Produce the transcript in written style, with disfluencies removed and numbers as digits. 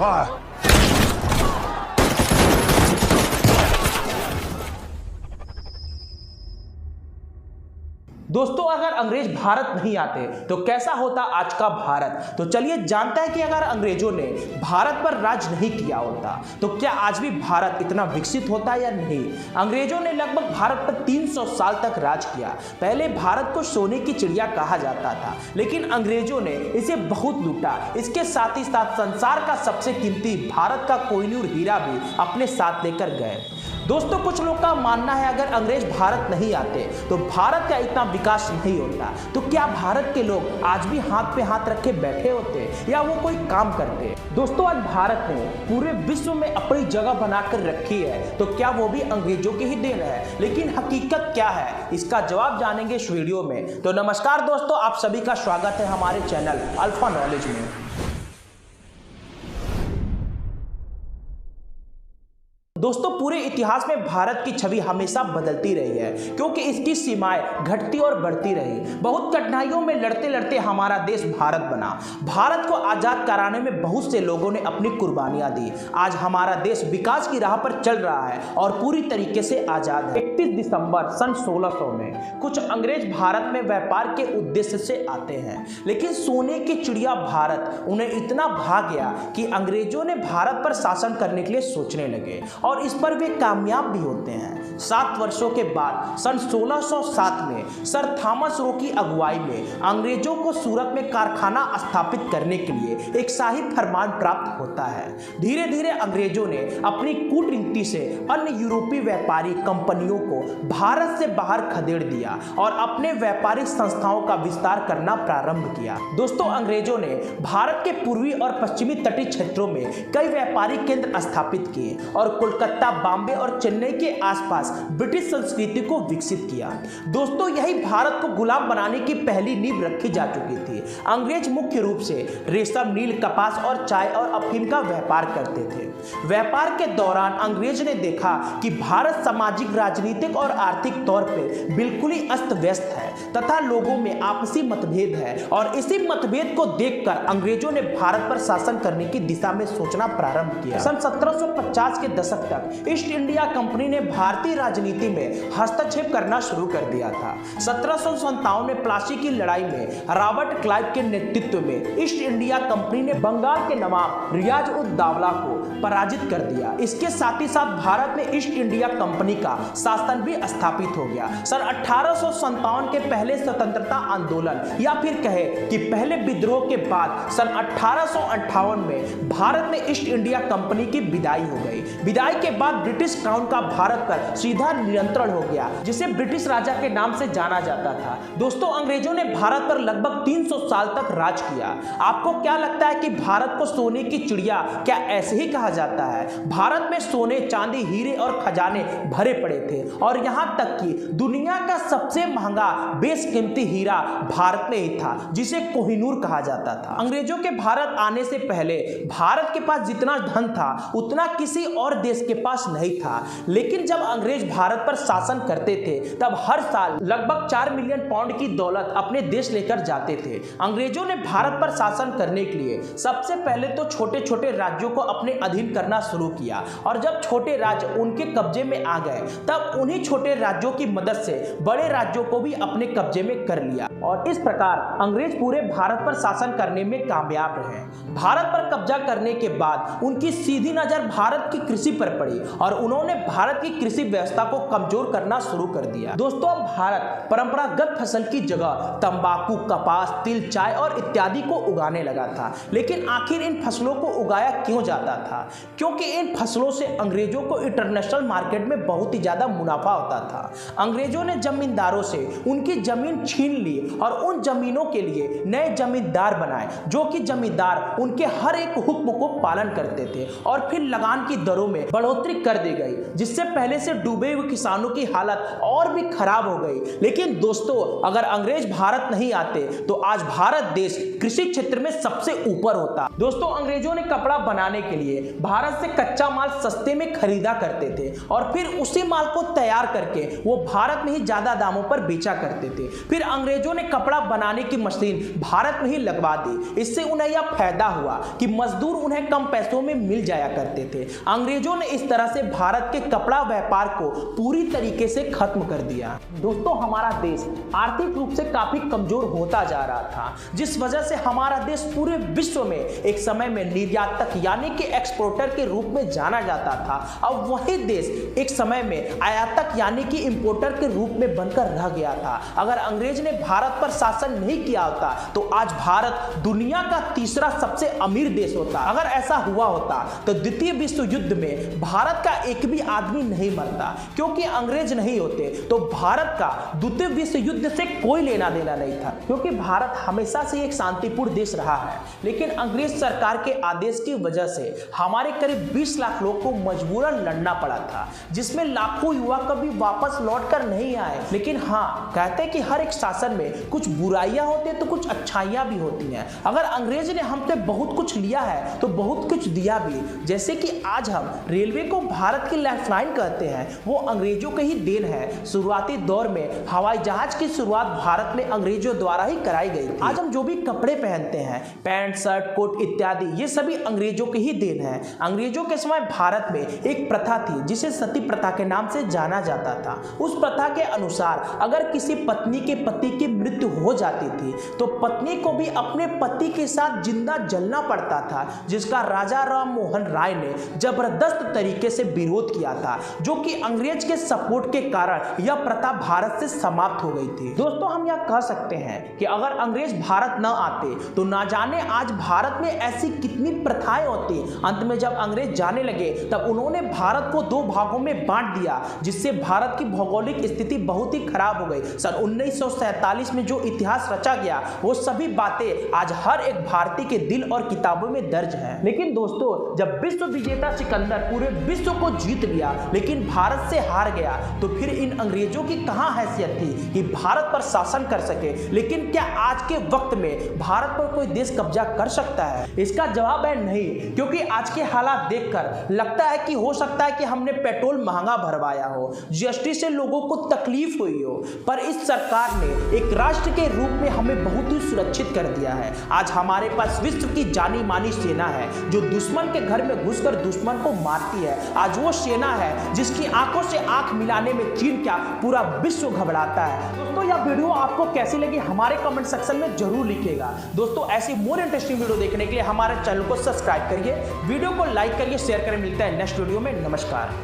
Fire! दोस्तों, अगर अंग्रेज भारत नहीं आते तो कैसा होता आज का भारत। तो चलिए जानते हैं कि अगर अंग्रेजों ने भारत पर राज नहीं किया होता तो क्या आज भी भारत इतना विकसित होता या नहीं। अंग्रेजों ने लगभग भारत पर 300 साल तक राज किया। पहले भारत को सोने की चिड़िया कहा जाता था, लेकिन अंग्रेजों ने इसे बहुत लूटा। इसके साथ ही साथ संसार का सबसे कीमती भारत का कोहिनूर हीरा भी अपने साथ लेकर गए। दोस्तों, कुछ लोग का मानना है अगर अंग्रेज भारत नहीं आते तो भारत का इतना विकास नहीं होता। तो क्या भारत के लोग आज भी हाथ पे हाथ रखे बैठे होते या वो कोई काम करते। दोस्तों, आज भारत ने पूरे विश्व में अपनी जगह बनाकर रखी है, तो क्या वो भी अंग्रेजों की ही देन है। लेकिन हकीकत क्या है, इसका जवाब जानेंगे इस वीडियो में। तो नमस्कार दोस्तों, आप सभी का स्वागत है हमारे चैनल अल्फा नॉलेज में। दोस्तों, पूरे इतिहास में भारत की छवि हमेशा बदलती रही है, क्योंकि इसकी सीमाएं घटती और बढ़ती रही। बहुत कठिनाइयों में लड़ते लड़ते हमारा देश भारत बना। भारत को आजाद कराने में बहुत से लोगों ने अपनी कुर्बानियां दी। आज हमारा देश विकास की राह पर चल रहा है और पूरी तरीके से आजाद है। 31 दिसंबर सन 1600 में कुछ अंग्रेज भारत में व्यापार के उद्देश्य से आते हैं, लेकिन सोने की चिड़िया भारत उन्हें इतना भा गया कि अंग्रेजों ने भारत पर शासन करने के लिए सोचने लगे और इस पर वे कामयाब भी होते हैं। 7 वर्षों के बाद सन 1607 में सर थॉमस रो की अगुवाई में अंग्रेजों को सूरत में कारखाना स्थापित करने के लिए एक शाही फरमान प्राप्त होता है। धीरे धीरे अंग्रेजों ने अपनी कूटनीति से अन्य यूरोपीय व्यापारी कंपनियों को भारत से बाहर खदेड़ दिया और अपने व्यापारिक संस्थाओं का विस्तार करना प्रारंभ किया। दोस्तों, अंग्रेजों ने भारत के पूर्वी और पश्चिमी तटीय क्षेत्रों में कई व्यापारिक केंद्र स्थापित किए और कोलकाता, बॉम्बे और चेन्नई के आसपास ब्रिटिश संस्कृति को विकसित किया। दोस्तों, यही भारत को गुलाम बनाने की पहली नींव रखी जा चुकी थी। अंग्रेज मुख्य रूप से रेशम, नील, कपास और चाय और अफीम का व्यापार करते थे। व्यापार के दौरान अंग्रेज ने देखा कि भारत सामाजिक, राजनीतिक और आर्थिक तौर पर बिल्कुल ही अस्त व्यस्त है तथा लोगों में आपसी मतभेद है, और इसी मतभेद को देखकर अंग्रेजों ने भारत पर शासन करने की दिशा में सोचना प्रारंभ किया। सन 1750 के दशक तक ईस्ट इंडिया कंपनी ने भारतीय राजनीति में हस्तक्षेप करना शुरू कर दिया था। 1757 में प्लासी की लड़ाई में रॉबर्ट क्लाइव के नेतृत्व में ईस्ट इंडिया कंपनी ने बंगाल के नवाब रियाज उद दौला को पराजित कर दिया। इसके साथ ही साथ भारत में ईस्ट इंडिया कंपनी का शासन भी स्थापित हो गया। सन 1857 के पहले स्वतंत्रता आंदोलन या फिर कहे कि पहले विद्रोह के बाद सन 1858 में भारत में ईस्ट इंडिया कंपनी की विदाई हो गई। विदाई के बाद ब्रिटिश क्राउन का भारत पर सीधा नियंत्रण हो गया, जिसे ब्रिटिश राजा के नाम से जाना जाता था। दोस्तों, अंग्रेजों ने भारत पर लगभग 300 साल तक राज किया। आपको क्या लगता है कि भारत को सोने की चिड़िया क्या ऐसे ही कहा जाता है। भारत में सोने, चांदी, हीरे और खजाने भरे पड़े थे और यहां तक कि दुनिया का सबसे महंगा बेशकीमती हीरा भारत में ही था, जिसे कोहिनूर कहा जाता था। अंग्रेजों के भारत आने से पहले भारत के पास जितना धन था उतना किसी और देश के पास नहीं था, लेकिन जब अंग्रेज भारत पर शासन करते थे तब हर साल लगभग 4 मिलियन पाउंड की दौलत अपने देश लेकर जाते थे। अंग्रेजों ने भारत पर शासन करने के लिए सबसे पहले तो छोटे छोटे राज्यों को अपने अधीन करना शुरू किया, और जब छोटे राज्य उनके कब्जे में आ गए तब उन्हीं छोटे राज्यों की मदद से बड़े राज्यों को भी अपने कब्जे में कर लिया, और इस प्रकार अंग्रेज पूरे भारत पर शासन करने में कामयाब रहे। भारत पर कब्जा करने के बाद उनकी सीधी नजर भारत की कृषि पर पड़ी और उन्होंने भारत की कृषि व्यवस्था को कमजोर करना शुरू कर दिया। दोस्तों, अब भारत परंपरागत फसल की जगह तंबाकू, कपास, तिल, चाय और इत्यादि को उगाने लगा था। लेकिन आखिर इन फसलों को उगाया क्यों जाता था? क्योंकि इन फसलों से अंग्रेजों को इंटरनेशनल मार्केट में बहुत ही ज्यादा मुनाफा होता था। अंग्रेजों ने जमींदारों से उनकी जमीन छीन ली और उन जमीनों के लिए नए जमींदार बनाए, जो कि जमींदार उनके हर एक हुक्म को पालन करते थे, और फिर लगान की दरों में बढ़ोतरी कर दी गई, जिससे पहले से डूबे हुए किसानों की हालत और भी खराब हो गई। लेकिन दोस्तों, अगर अंग्रेज भारत नहीं आते तो आज भारत देश कृषि क्षेत्र में सबसे ऊपर होता। दोस्तों, अंग्रेजों ने कपड़ा बनाने के लिए भारत से कच्चा माल सस्ते में खरीदा करते थे और फिर उसी माल को तैयार करके वो भारत में ही ज्यादा दामों पर बेचा करते थे। फिर अंग्रेजों ने कपड़ा बनाने की मशीन भारत में ही लगवा दी। इससे उन्हें यह फायदा हुआ कि मजदूर उन्हें कम पैसों में मिल जाया करते थे। अंग्रेजों ने इस तरह से भारत के कपड़ा व्यापार को पूरी तरीके से खत्म कर दिया। दोस्तों, हमारा देश आर्थिक रूप से काफी कमजोर होता जा रहा था, जिस वजह से हमारा देश पूरे विश्व में एक समय में निर्यातक यानी कि एक्सपोर्टर के रूप में जाना जाता था। अब वही देश एक समय में आयातक यानी कि इंपोर्टर के रूप में बनकर रह गया था। अगर अंग्रेज ने भारत पर शासन नहीं किया होता तो आज भारत दुनिया का तीसरा सबसे अमीर देश होता। अगर ऐसा हुआ होता तो द्वितीय विश्व युद्ध में भारत का एक भी आदमी नहीं मरता, क्योंकि अंग्रेज नहीं होते तो भारत का द्वितीय विश्व युद्ध से कोई लेना देना नहीं था, क्योंकि भारत हमेशा से एक शांतिपूर्ण देश रहा है। लेकिन अंग्रेज सरकार के आदेश की वजह से हमारे करीब 20 लाख लोग को मजबूरन लड़ना पड़ा था, जिसमें लाखों युवा कभी वापस लौट कर नहीं आए। लेकिन हाँ, कहते हैं कि हर एक शासन में कुछ बुराइयां होती है तो कुछ अच्छाइयां भी होती हैं। अगर अंग्रेज ने हमसे बहुत कुछ लिया है तो बहुत कुछ दिया भी, जैसे कि आज हम रेलवे को भारत की लाइफलाइन कहते हैं, वो अंग्रेजों के ही देन है। शुरुआती दौर में हवाई जहाज की शुरुआत भारत में अंग्रेजों द्वारा ही कराई गई थी। आज हम जो भी कपड़े पहनते हैं, पैंट, शर्ट, कोट इत्यादि, ये सभी अंग्रेजों के ही देन है। अंग्रेजों के समय भारत में एक प्रथा थी जिसे सती प्रथा के नाम से जाना जाता था। उस प्रथा के अनुसार अगर किसी पत्नी के पति की मृत्यु हो जाती थी तो पत्नी को भी अपने पति के साथ जिंदा जलना पड़ता था, जिसका राजा राम मोहन राय ने जबरदस्त तरीके से विरोध किया था, जो कि अंग्रेज के सपोर्ट के कारण यह प्रथा भारत से समाप्त हो गई थी। दोस्तों, हम यह कह सकते हैं कि अगर अंग्रेज भारत न आते तो ना जाने आज भारत में ऐसी कितनी प्रथाएं होती। अंत में जब अंग्रेज जाने लगे तब उन्होंने भारत को 2 भागों में बांट दिया, जिससे भारत की भौगोलिक स्थिति बहुत ही खराब हो गई। सन 1947 में जो इतिहास रचा गया वो सभी बातें आज हर एक भारतीय के दिल और किताबों में दर्ज है। लेकिन दोस्तों, जब विश्व विजेता सिकंदर पूरे विश्व को जीत लिया लेकिन भारत से हार गया, तो फिर इन अंग्रेजों की कहां हैसियत थी कि भारत पर शासन कर सके। लेकिन क्या आज के वक्त में भारत पर कोई देश कब्जा कर सकता है? इसका जवाब है नहीं, क्योंकि आज के हालात देखकर लगता है कि हो सकता है कि हमने पेट्रोल महंगा भरवाया हो, जीएसटी से लोगों को तकलीफ हुई हो, पर इस सरकार ने एक राष्ट्र के रूप में हमें बहुत ही सुरक्षित कर दिया है। आज हमारे पास विश्व की जानी मानी सेना है जो दुश्मन के घर में घुसकर दुश्मन को मारती है। आज वो सेना है जिसकी आंखों से आंख मिलाने में चीन क्या पूरा विश्व घबराता है। दोस्तों, यह वीडियो आपको कैसी लगी हमारे कमेंट सेक्शन में जरूर लिखिएगा। दोस्तों, ऐसी मोर इंटरेस्टिंग वीडियो देखने के लिए हमारे चैनल को सब्सक्राइब करिए, वीडियो को लाइक करिए, शेयर करिए। मिलता है नेक्स्ट वीडियो में। नमस्कार।